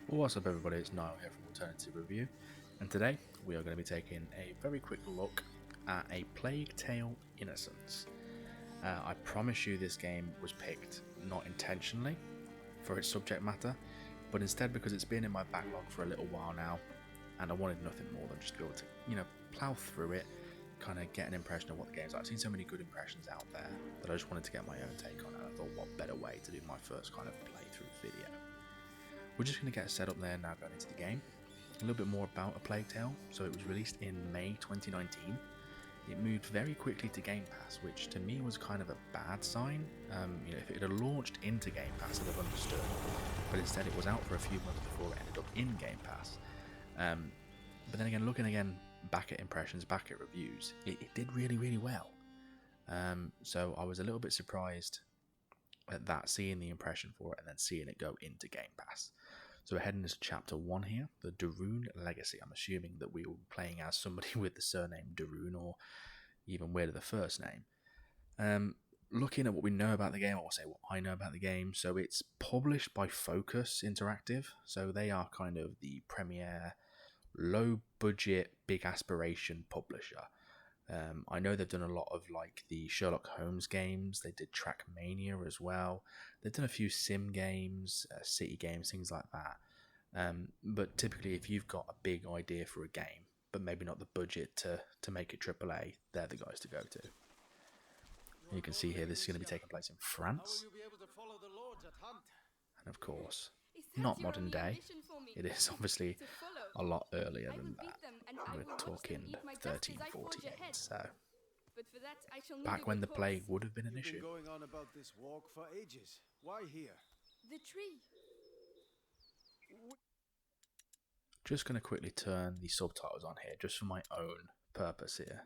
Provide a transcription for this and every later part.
What's up everybody, it's Niall here from Alternative Review, and today we are going to be taking a very quick look at A Plague Tale: Innocence. I promise you this game was picked not intentionally for its subject matter, but instead because it's been in my backlog for a little while now, and I wanted nothing more than just to be able to, plough through it, kind of get an impression of what the game's like. I've seen so many good impressions out there that I just wanted to get my own take on it. I thought, what better way to do my first kind of playthrough video. We're just going to get set up there now going into the game. A little bit more about A Plague Tale. So it was released in May 2019. It moved very quickly to Game Pass, which to me was kind of a bad sign. If it had launched into Game Pass, I'd have understood. But instead it was out for a few months before it ended up in Game Pass. But then again, looking back at impressions, back at reviews, it did really, really well. So I was a little bit surprised at that, seeing the impression for it and then seeing it go into Game Pass. So we're heading into Chapter 1 here, the Darun Legacy. I'm assuming that we were playing as somebody with the surname Darun, or even weirder, the first name. Looking at what we know about the game, I will say what I know about the game. So it's published by Focus Interactive. So they are kind of the premier, low-budget, big aspiration publisher. I know they've done a lot of like the Sherlock Holmes games. They did Trackmania as well. They've done a few sim games, city games, things like that. But typically, if you've got a big idea for a game, but maybe not the budget to make it AAA, they're the guys to go to. You can see here this is going to be taking place in France. And of course, not modern day. It is obviously a lot earlier than that. We're talking 1348. So back when the plague would have been an issue. Going on about this walk for ages. Why here? The tree. Just going to quickly turn the subtitles on here, just for my own purpose here.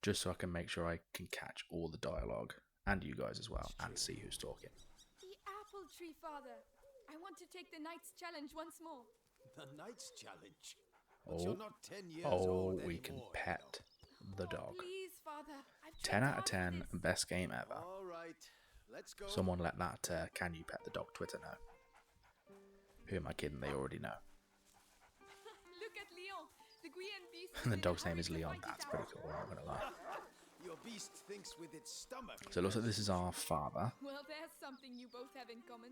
Just so I can make sure I can catch all the dialogue, and you guys as well, and see who's talking. The apple tree, Father. I want to take the Knight's Challenge once more. The Knight's Challenge? But you're not 10 years old we anymore, can pet the dog. Please, Father. I've 10 out of tried hard 10, for this. best game ever. All right, let's go. Someone let that can you pet the dog Twitter know. Who am I kidding? They already know. Look at Leon. The Guian beast. And the dog's name is Leon. That's pretty cool, I'm not going to lie. Your beast thinks with its stomach. So it looks like this is our father. Well, there's something you both have in common.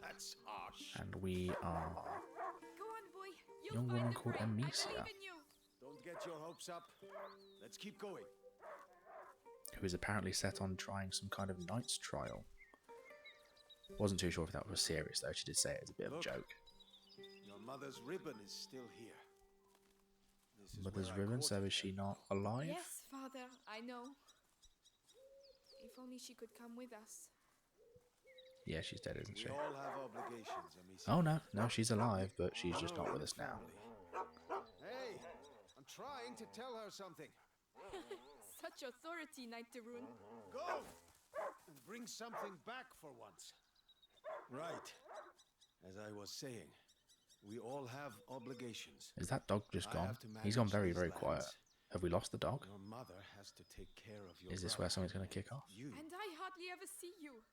That's harsh. And we are Go on, boy. a You'll young find woman the called prey. I Amicia, believe in you. Don't get your hopes up. Let's keep going. who is apparently set on trying some kind of knight's trial. Wasn't too sure if that was serious though, she did say it as a bit of a joke. Your mother's ribbon is still here. This is Mother's where I ribbon, caught so it. is she not alive? Yes, Father. I know. If only she could come with us. Yeah, she's dead, isn't she? We all have obligations, Amicia. Oh no, she's alive, but she's just not with us now. Hey, I'm trying to tell her something. Such authority, Knight Darun. Go! And bring something back for once. Right. As I was saying, we all have obligations. Is that dog just I gone? have to He's gone manage very, these very quiet. lands. Have we lost the dog? Your mother has to take care of your Is this where brother. something's going to kick off? You. And I hardly ever see you.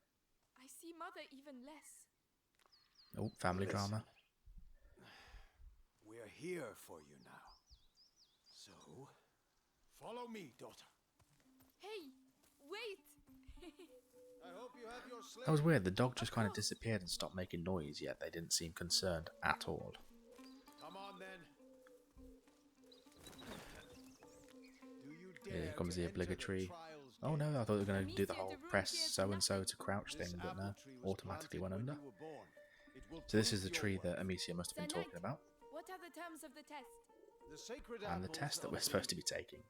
I see Mother even less. Oh, family Listen. drama. We're here for you now. So, follow me, daughter. Hey, wait! I hope you have your sleigh. That was weird, the dog just kind of disappeared and stopped making noise, yet they didn't seem concerned at all. Come on then. Do you dare Here comes to the enter obligatory... trials Oh no, I thought they were going to do the Amicia, whole the room press cares so-and-so to crouch This thing, but no, apple tree was automatically planted went when under. you were born. It will So this is prove the your tree worth. that Amicia must have been Sir talking Knight, about, What are the terms of the test? The sacred and the apples test that of we're supposed to be the, taking.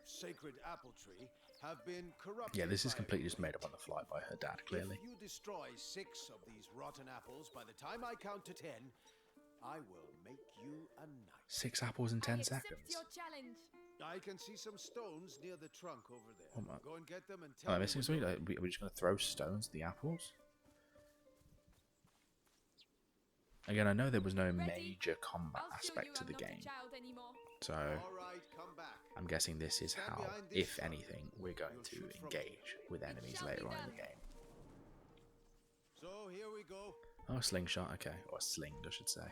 sacred apple tree have been corrupted. Yeah, this is by completely just made blight. up on the fly by her dad, clearly. If you destroy 6 of these rotten apples by the time I count to 10, I will make you a knight. 6 apples in 10 I accept seconds. your challenge. I can see some stones near the trunk over there. Oh, my- Go and get them and tell Am I me missing when something? Are we just going to throw stones at the apples? Again, I know there was no Ready? major combat I'll show aspect you to I'm the not a game, child anymore. so All right, come back. I'm guessing this is Stand how, behind this if sun. anything, we're going You'll to shoot from engage with enemies shall later be on in done. the game. So here we go. Oh, a slingshot, okay. Or a sling, I should say.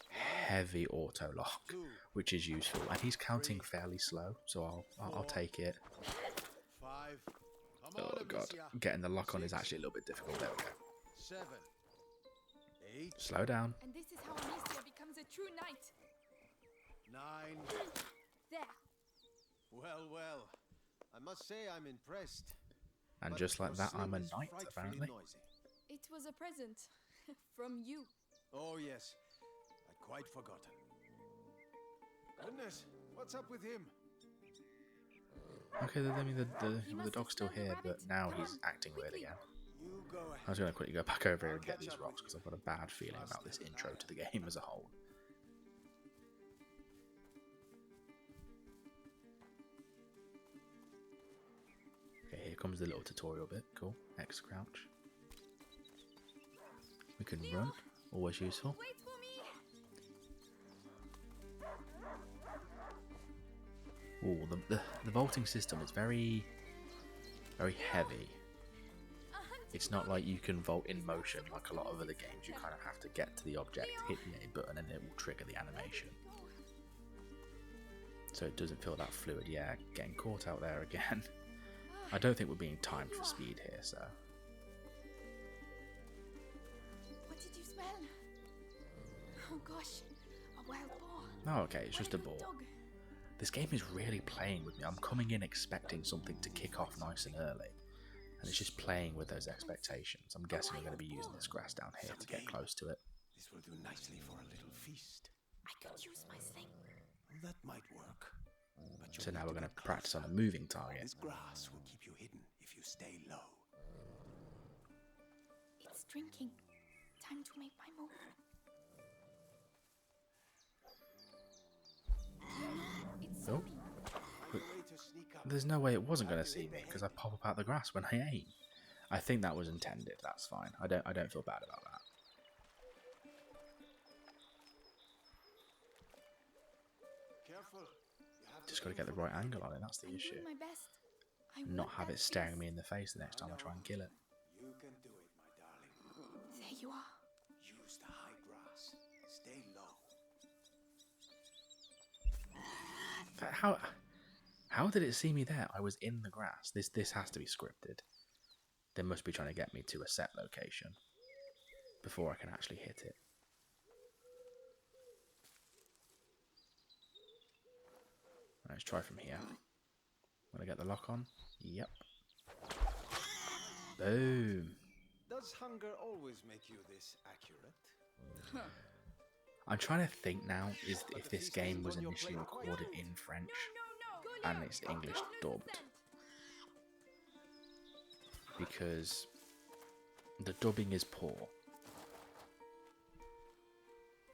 Heavy auto lock, which is useful. And he's counting fairly slow, so I'll take it. 5. Come Oh on, god, Amicia. getting the lock on is 6, actually a little bit difficult. There we go. 7, 8, Slow down. And this is how Amicia becomes a true knight. 9. There. Well, well. I must say I'm impressed. And But just like your that, I'm a sling is knight, frightfully apparently. noisy. It was a present from you. Oh, yes. I'd quite forgotten. Goodness, what's up with him? Okay, I mean, the dog's still here, but now he's acting weird again. You go ahead. I was going to quickly go back over here and get catch these up rocks, with because I've got a bad feeling about this intro to the game as a whole. Okay, here comes the little tutorial bit. Cool. X crouch. We can run. Always useful. Wait for me. Ooh, the vaulting system is very heavy. It's not like you can vault in motion like a lot of other games. You kind of have to get to the object, hit the A button, and it will trigger the animation. So it doesn't feel that fluid. Yeah, getting caught out there again. I don't think we're being timed for speed here, so. What did you smell? Oh gosh, a wild boar. Oh, okay, it's just a What ball. dog? This game is really playing with me. I'm coming in expecting something to kick off nice and early. And it's just playing with those expectations. I'm guessing we're going to be using this grass down here to get close to it. This will do nicely for a little feast. I could use my sling. That might work. But So now we're going to practice on a moving target. This grass will keep you hidden if you stay low. It's drinking. Time to make my move. It's Oh. There's no way it wasn't going to see me because I pop up out the grass when I aim. I think that was intended. That's fine. I don't feel bad about that. Careful. Just got to get the right angle on it. That's the I'm issue. doing my best. I Not want have that it staring face. me in the face the next time I try and kill it. You can do it, my darling. There you are. Use the high grass. Stay low. How did it see me there? I was in the grass. This has to be scripted. They must be trying to get me to a set location before I can actually hit it. Let's try from here. Will I get the lock on? Yep. Boom. Does hunger always make you this accurate? I'm trying to think now if this game was initially recorded in French and it's English dubbed. Because the dubbing is poor.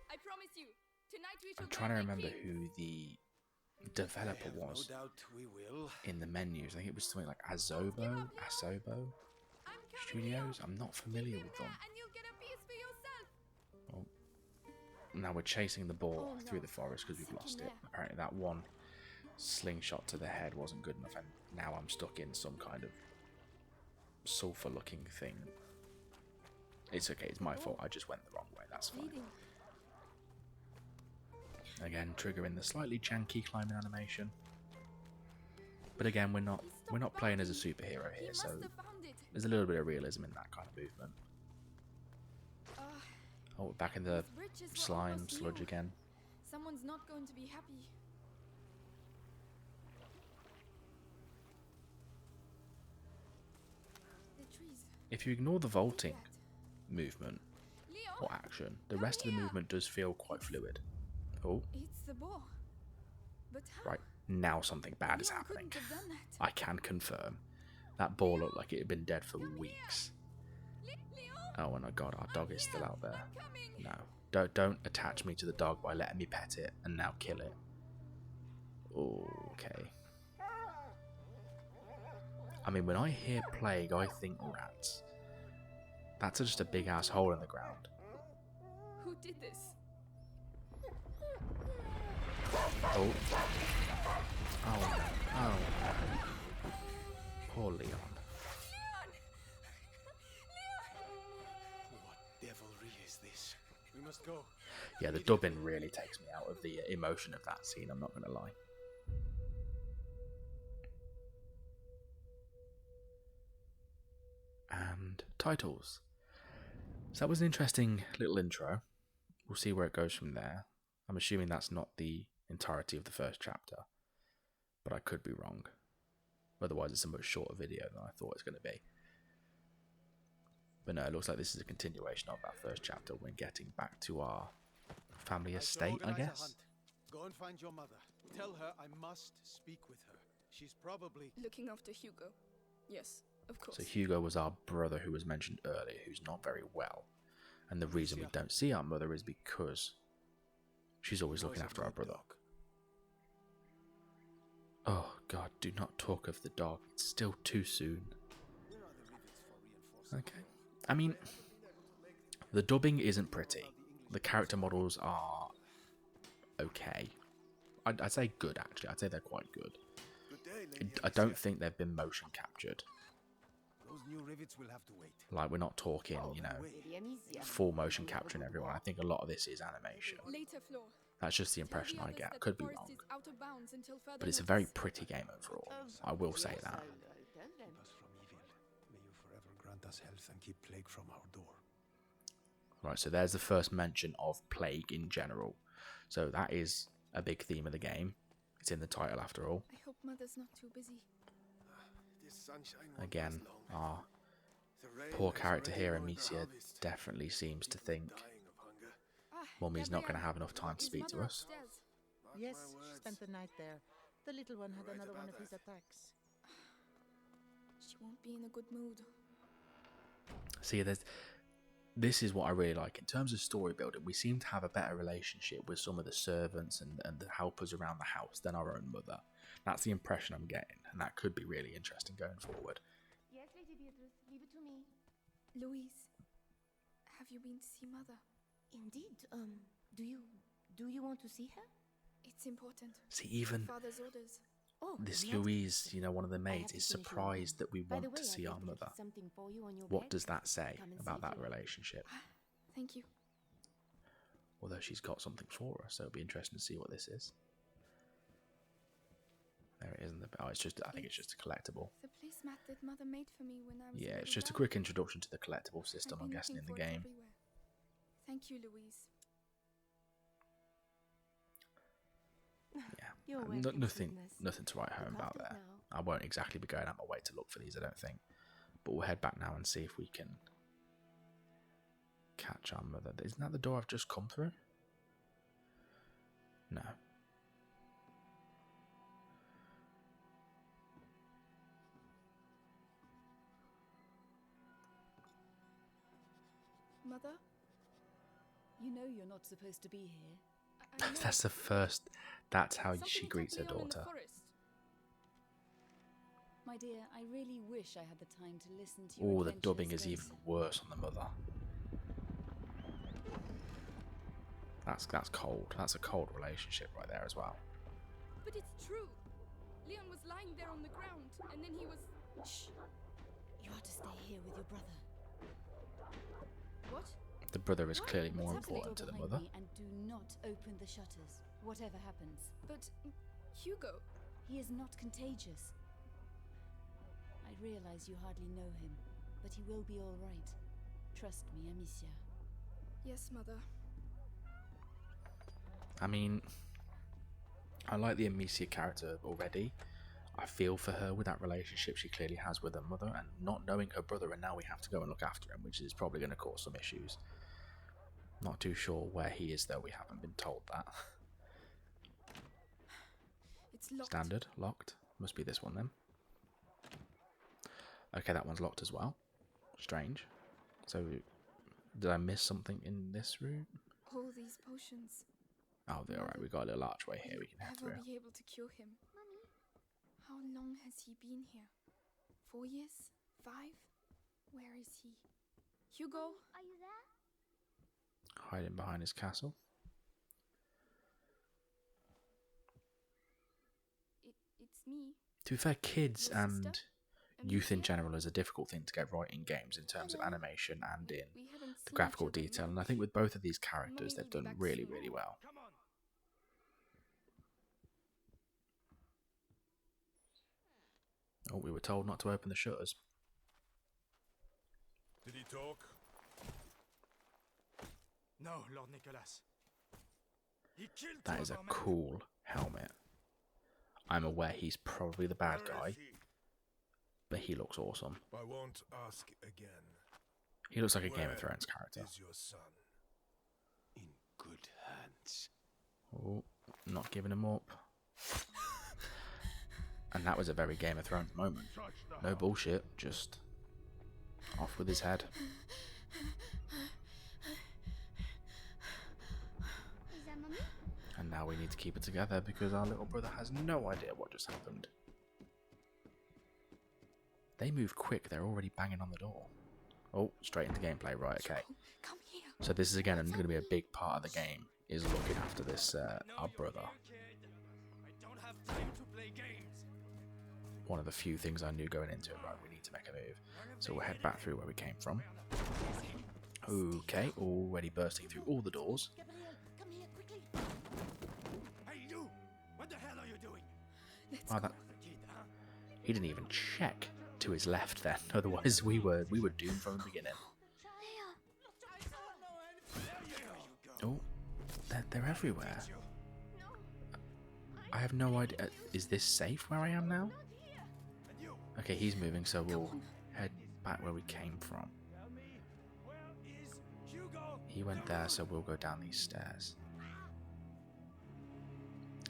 I promise you. Tonight we shall I'm trying to find the remember king. who the developer was No doubt we will. in the menus. I think it was something like Asobo I'm coming Studios. here. I'm not familiar with them. And you'll get a piece for yourself. Now we're chasing the ball Oh, through no. the forest because we've Something lost it. there. Apparently that one slingshot to the head wasn't good enough, and now I'm stuck in some kind of sulfur looking thing. It's okay, it's my fault. I just went the wrong way. That's fine. Bleeding. Again, triggering the slightly janky climbing animation. But again, we're not playing as a superhero He here, must so have found it. there's a little bit of realism in that kind of movement. Oh, we're back in the These bridges were slime almost sludge new. again. Someone's not going to be happy. The trees. If you ignore the vaulting That. movement Leo, or action, the rest of the movement does feel quite fluid. Oh, it's the boar. But how? right. Now something bad is Leon happening. couldn't have done that. I can confirm. That ball looked like it had been dead for weeks. Leo, Oh, and oh god, our dog is still out there. I'm coming. No. Don't attach me to the dog by letting me pet it and now kill it. Okay. I mean, when I hear plague, I think rats. That's just a big ass hole in the ground. Who did this? Oh. Oh no. Oh no. Poor Leon. go. Yeah, the dubbing really takes me out of the emotion of that scene, I'm not going to lie. And titles. So that was an interesting little intro. We'll see where it goes from there. I'm assuming that's not the entirety of the first chapter, but I could be wrong. Otherwise, it's a much shorter video than I thought it was going to be. But no, it looks like this is a continuation of that first chapter. We're getting back to our family estate, I organize a guess. hunt. Go and find your mother. Tell her I must speak with her. She's probably... Looking after Hugo. Yes, of course. So Hugo was our brother who was mentioned earlier, who's not very well. And the reason we don't see our mother is because she's always looking after our brother. Oh God, do not talk of the dog. It's still too soon. Okay. I mean, the dubbing isn't pretty. The character models are okay. I'd say good, actually. I'd say they're quite good. I don't think they've been motion captured. Those new rivets will have to wait. Like, we're not talking, you know, full motion capturing everyone. I think a lot of this is animation. Later, Flo. That's just the impression I get. Could be wrong. Out of bounds until further But it's a notice. very pretty game overall. I will say that. Keep us from evil. May you forever grant us health and keep plague from our door. Right, so there's the first mention of plague in general. So that is a big theme of the game. It's in the title after all. I hope Mother's not too busy. This sunshine won't Again, last long. our The rain poor has character already here, ruined the Amicia, harvest. definitely seems to think Dying of hunger. Mummy's not going to Gabrielle, have enough time to is speak to Mother us. upstairs? Mark Yes, my she words. spent the night there. The little one had Right another one about of his that. attacks. She won't be in a good mood. See, this is what I really like. In terms of story building, we seem to have a better relationship with some of the servants and the helpers around the house than our own mother. That's the impression I'm getting, and that could be really interesting going forward. Yes, Lady Beatrice, leave it to me. Louise, have you been to see Mother? Indeed. Do you want to see her? It's important. See, even Father's orders. Oh, this we have to- Louise, you know, one of the I maids, have to is finish my surprised wine. that we By the want way, to see I our left mother. something for you on your What bed. does that say Come and about see that if you- relationship? Thank you. Although she's got something for us, so it'll be interesting to see what this is. There it is in the... Oh, it's just... I think it's just a collectible. The placemat that Mother made for me when I was Yeah, a it's little just a girl. quick introduction to the collectible system, I've I'm been guessing, in looking the for it game. everywhere. Thank you, Louise. Yeah, You're no- welcome, nothing, sweetness. nothing to write home Look about after it there. now. I won't exactly be going out my way to look for these, I don't think. But we'll head back now and see if we can catch our mother. Isn't that the door I've just come through? No. Mother? You know you're not supposed to be here. I know. That's the first... That's how Something she kept greets her me on in the daughter. forest. My dear, I really wish I had the time to listen to your Oh, the dubbing adventures, is even but worse on the mother. That's cold. That's a cold relationship right there as well. But it's true. Leon was lying there on the ground, and then he was... Shh. You are to stay here with your brother. What? The brother is What? clearly What's more happening? important to the Behind mother. me and do not open the shutters, whatever happens. But... Hugo... He is not contagious. I realize you hardly know him, but he will be all right. Trust me, Amicia. Yes, Mother. I mean, I like the Amicia character already. I feel for her with that relationship she clearly has with her mother, and not knowing her brother, and now we have to go and look after him, which is probably going to cause some issues. Not too sure where he is, though. We haven't been told that. It's locked. Standard, locked. Must be this one then. Okay, that one's locked as well. Strange. So, did I miss something in this room? All these potions. Oh, alright, we got a little archway here we can head Ever through. be able to cure him? Mommy, How long has he been here? 4 years? 5? Where is he? Hugo? are you there? Hiding behind his castle. It's me. To be fair, kids Your sister? and youth in Amicia? general is a difficult thing to get right in games in terms of Hello. animation and in We haven't the graphical detail, and I think with both of these characters they've done really, really well. Oh, we were told not to open the shutters. Did he talk? No, Lord Nicholas. He killed That two is of a our men. cool helmet. I'm aware he's probably the bad Where guy, is he? but he looks awesome. I won't ask again. He looks like a Game Where of Thrones character. is your son? In good hands. Oh, not giving him up. And that was a very Game of Thrones moment. No bullshit, just off with his head. Is that Mummy? And now we need to keep it together because our little brother has no idea what just happened. They move quick, they're already banging on the door. Oh, straight into gameplay, right, okay. Come here. So this is again going to be a big part of the game, is looking after this, our brother. I don't have time to play games. One of the few things I knew going into it, right, we need to make a move. So we'll head back through where we came from. Okay, already bursting through all the doors. Gabriel, come here quickly. Hey, you! What the hell are you doing? Oh, that, The kid, huh? he didn't even check to his left then, otherwise we were doomed from the beginning. Oh, they're everywhere. I have no idea. Is this safe where I am now? Okay, he's moving, so we'll head back where we came from. Tell me, where is Hugo? He went there, so we'll go down these stairs.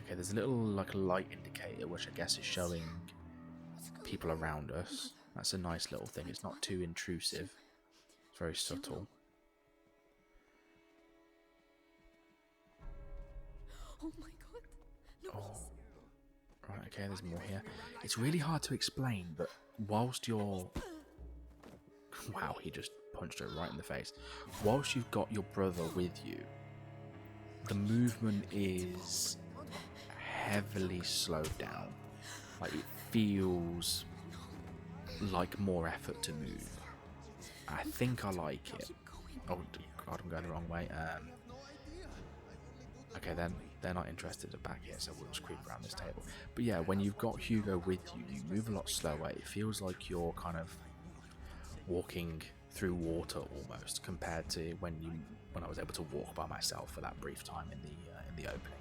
Okay, there's a little like light indicator, which I guess is showing people around us. That's a nice little thing. It's not too intrusive. It's very subtle. Oh my god. Look. Oh, right. Okay, there's more here. It's really hard to explain, but whilst you're... Wow, he just punched her right in the face. Whilst you've got your brother with you, the movement is heavily slowed down. Like, it feels like more effort to move. I think I like it. Oh god, I'm going the wrong way. Okay, then they're not interested back here, so we'll just creep around this table. But yeah, when you've got Hugo with you, you move a lot slower. It feels like you're kind of walking through water almost, compared to when I was able to walk by myself for that brief time in the opening.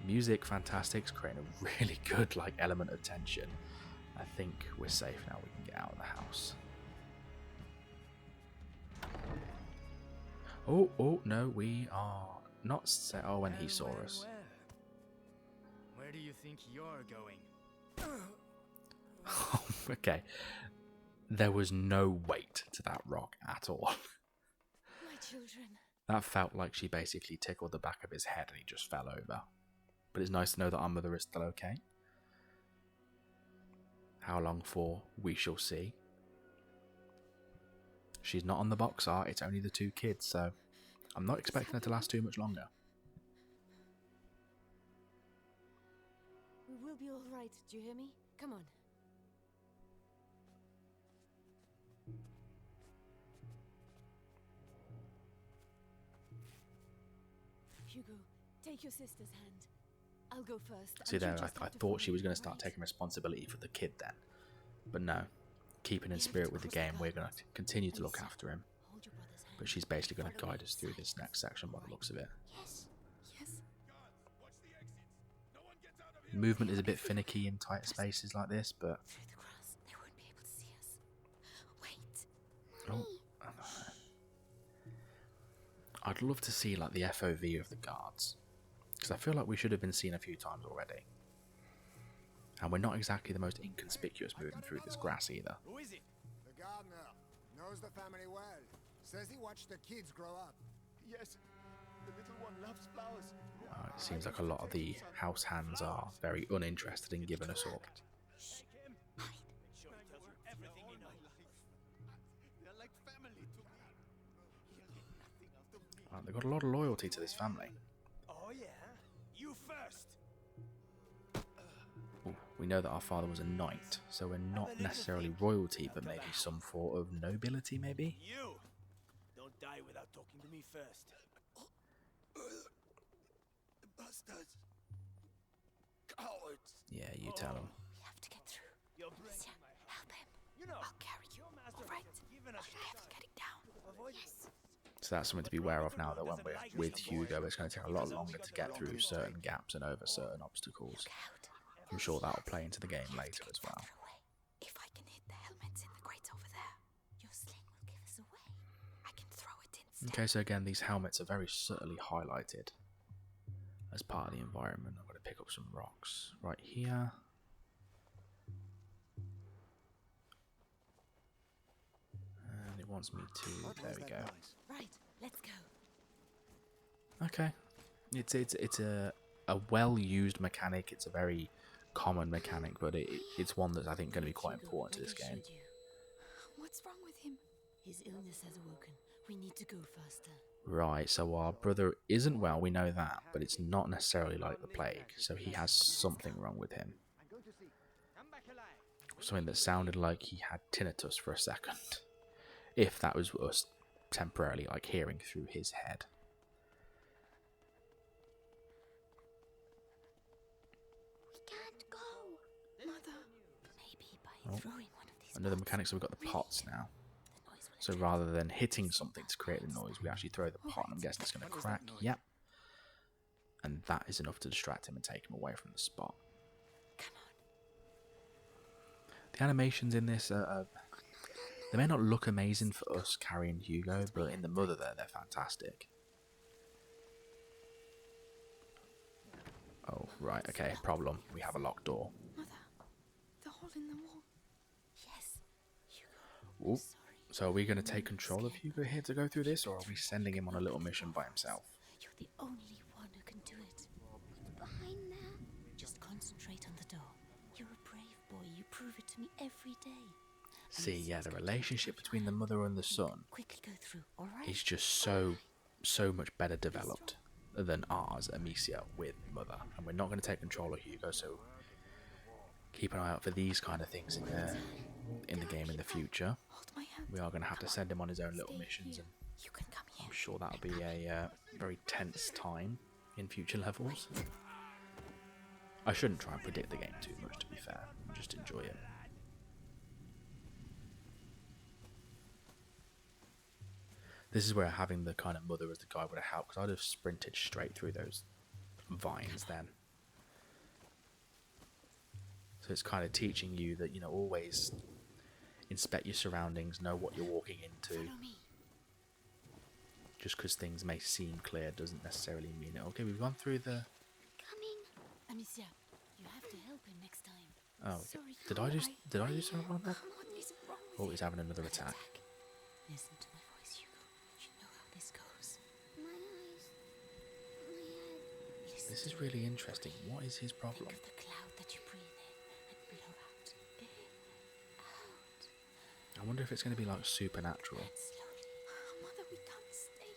Music, fantastic, it's creating a really good like element of tension. I think we're safe now. We can get out of the house. Oh no, we are not set. Oh, when he saw us. Where do you think you're going? Okay, there was no weight to that rock at all. My children. That felt like she basically tickled the back of his head and he just fell over. But it's nice to know that our mother is still okay. How long for, we shall see. She's not on the box art, it's only the two kids, so I'm not expecting her to last too much longer. We will be all right. Do you hear me? Come on. Hugo, take your sister's hand. I'll go first. See and you there, just I have to thought she follow was me, going to start right? taking responsibility for the kid then. But no, keeping in spirit with the game, we're going to continue to look after him. Hold your brother's hand. But she's basically going to guide us through this next section by the looks of it. Yes. Yes. Movement is a bit finicky in tight spaces like this, but... Through the grass. They won't be able to see us. Wait. Oh, I'd love to see like the FOV of the guards, because I feel like we should have been seen a few times already. And we're not exactly the most inconspicuous moving through this grass either. Who is it? The gardener knows the family well. Says he watched the kids grow up. Yes, the little one loves flowers. It seems like a lot of the house hands are very uninterested in giving us up. Everything you know. They're like family to me. Nothing out of me. They've got a lot of loyalty to this family. Oh yeah? You first. We know that our father was a knight, so we're not necessarily royalty, but maybe some form of nobility, maybe? You! Don't die without talking to me first. Bastards. Cowards. Yeah, you tell him. We have to get through. You're breaking Amicia, my heart. help him. You know, I'll carry you. your master All right. has given us Careful getting down. Yes. So that's something to be aware of now, that when we're with Hugo, it's going to take a lot longer to get through certain gaps and over certain obstacles. I'm sure that'll play into the game later as well. If I can hit the helmets in the crates over there, Your sling will give us away. I can throw it instead. Okay, so again, these helmets are very subtly highlighted as part of the environment. I'm going to pick up some rocks right here. And it wants me to... There we go. Right, let's go. Okay. It's a well-used mechanic. It's a very common mechanic, but it's one that's, I think, going to be quite important to this game. What's wrong with him? His illness has awoken. We need to go faster. Right, so our brother isn't well, we know that, but it's not necessarily like the plague, so he has something wrong with him. Something that sounded like he had tinnitus for a second, if that was us temporarily like hearing through his head. We can't go. Mother. Maybe by Oh, throwing one of these another pots. mechanic, so we've got the pots now. The noise will So attract rather than hitting something to create the noise, we actually throw the pot, and I'm guessing it's going to crack. Yep. And that is enough to distract him and take him away from the spot. Come on. The animations in this they may not look amazing for us carrying Hugo, but in the mother there, they're fantastic. Oh, right, okay, problem. We have a locked door. Mother. The hole in the wall. Yes. Hugo. Ooh. So are we going to take control of Hugo here to go through this, or are we sending him on a little mission by himself? You're the only one who can do it. What's behind there? Just concentrate on the door. You're a brave boy. You prove it to me every day. See, yeah, the relationship between the mother and the son Quickly go through, all right? is just so much better developed than ours, Amicia, with mother. And we're not going to take control of Hugo, so keep an eye out for these kind of things in the game in the future. Hold my hand. We are going to have to send him on his own little Stay missions, here. and You can come here. I'm sure that'll be a very tense time in future levels. I shouldn't try and predict the game too much, to be fair. Just enjoy it. This is where having the kind of mother as the guide would have helped, because I'd have sprinted straight through those vines then. So it's kind of teaching you that, you know, always inspect your surroundings, know what you're walking into. Follow me. Just because things may seem clear doesn't necessarily mean it. Okay, we've gone through the... Coming. Amicia, you have to help him next time. Oh, okay. Sorry, Did I do something wrong there? What is wrong with Oh, he's having another attack. Listen to my voice, Hugo. You know how this goes. My eyes. My head. Listen This to is really interesting. What is his Think problem? of the cloud that you breathe in and blow out. In, out. I wonder if it's going to be like supernatural. And slowly. Mother, we can't stay.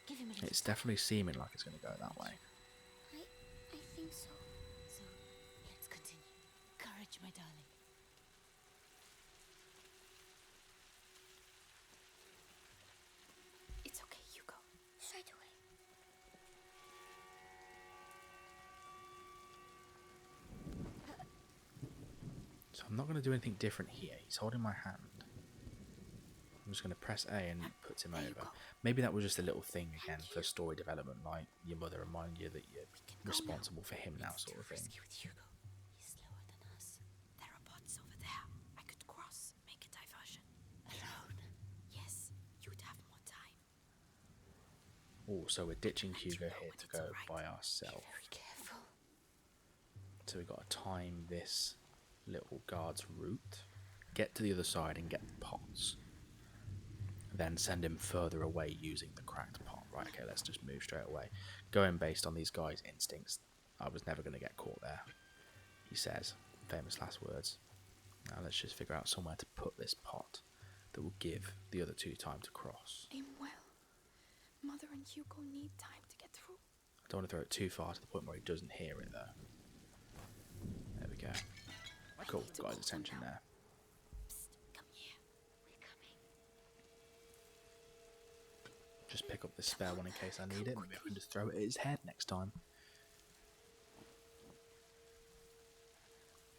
Give him a little It's definitely seeming like it's going to go that way. I think so. So, let's continue. Courage, my darling. It's okay, Hugo. Straight away. So I'm not going to do anything different here. He's holding my hand. I'm just going to press A and it puts him over. Maybe that was just a little thing again for story development, like your mother reminding you that you're responsible for him now, sort of thing. Risky with Hugo. He's slower than us. There are pots over there. I could cross, make a diversion. Alone. Yes, you'd have more time. Oh, so we're ditching Hugo here to go by ourselves. Very careful. So we've got to time this little guard's route, get to the other side and get the pots. Then send him further away using the cracked pot. Right, okay, let's just move straight away. Going based on these guys' instincts, I was never going to get caught there, he says. Famous last words. Now let's just figure out somewhere to put this pot that will give the other two time to cross. Aim well. Mother and Hugo need time to get through. I don't want to throw it too far to the point where he doesn't hear it, though. There we go. Alright, cool. Got his attention there. Psst, come here. We're coming. Just pick up the spare one in case I need it. Maybe I can just throw it at his head next time.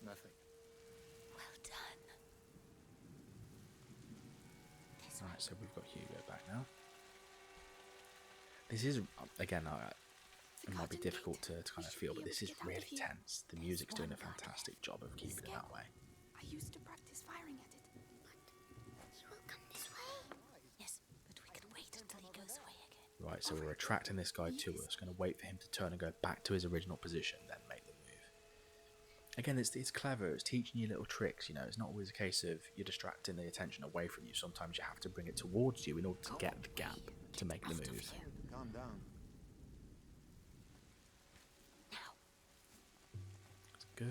Nothing. Well done. Alright, so we've got Hugo back now. This is, again, it might be difficult to kind of feel, but this is really tense. The music's doing a fantastic job of keeping it that way. I used to practice firing at it. He will come this way. Yes, but we can wait until he goes away again. Right, so we're attracting this guy to us. Going to wait for him to turn and go back to his original position, then make the move. Again, it's clever. It's teaching you little tricks. You know, it's not always a case of you're distracting the attention away from you. Sometimes you have to bring it towards you in order to get the gap to make the move. Calm down. Now. Let's go.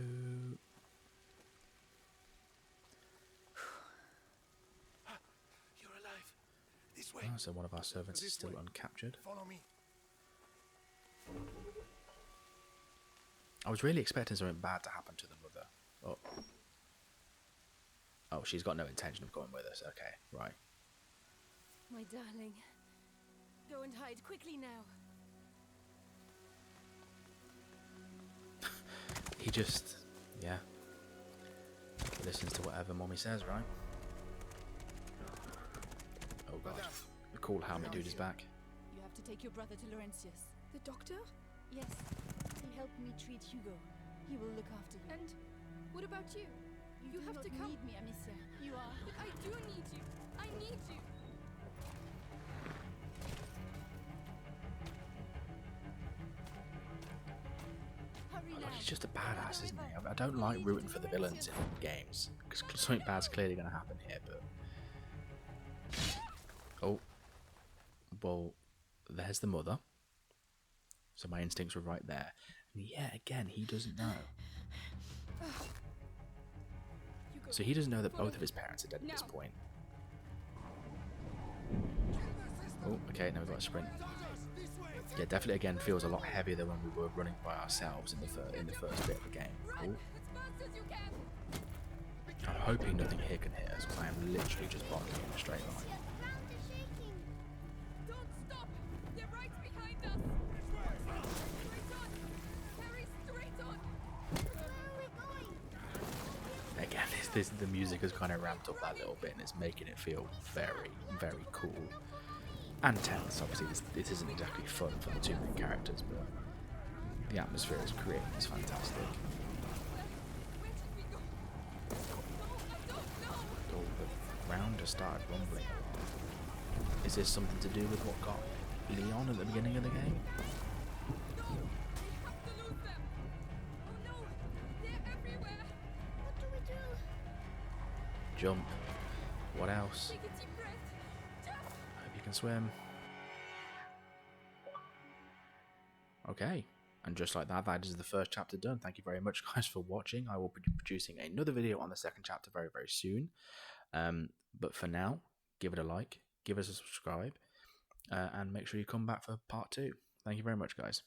You're alive. This way. Oh, so one of our servants is still uncaptured. Follow me. I was really expecting something bad to happen to the mother. Oh, she's got no intention of going with us. Okay, right. My darling. Go and hide quickly now. He just, yeah, listens to whatever mommy says, right? Oh god, the cool helmet dude is back. You have to take your brother to Laurentius. The doctor? Yes. He helped me treat Hugo. He will look after you. And what about you? You do have not to come. need me, Amicia. You are. But I do need you. I need you. Hurry now. Look, he's just a badass, isn't he? I don't like rooting for the villains in games, because something bad's clearly going to happen here, but... Oh. Well, there's the mother. So my instincts were right there. And yeah, again, he doesn't know. So he doesn't know that both of his parents are dead at this point. Oh, okay, now we've got a sprint. Yeah, definitely again feels a lot heavier than when we were running by ourselves in the first bit of the game. Oh. I'm hoping nothing here can hit us, because I am literally just barking in a straight line. Don't stop! They're right behind us! Straight on! Harry, straight on! Where are we going? Again, the music has kind of ramped up that little bit, and it's making it feel very, very cool and tense. Obviously, this isn't exactly fun for the two main characters, but the atmosphere it's creating is fantastic. Where should we go? No, I don't know! Oh, the ground has started rumbling a lot. Is this something to do with what got Leon at the beginning of the game? No! We have to lose them! Oh no! They're everywhere! What do we do? Jump. What else? Take a deep breath! Just... Hope you can swim. Okay. And just like that, that is the first chapter done. Thank you very much, guys, for watching. I will be producing another video on the second chapter very, very soon. But for now, give it a like, give us a subscribe, and make sure you come back for part 2. Thank you very much, guys.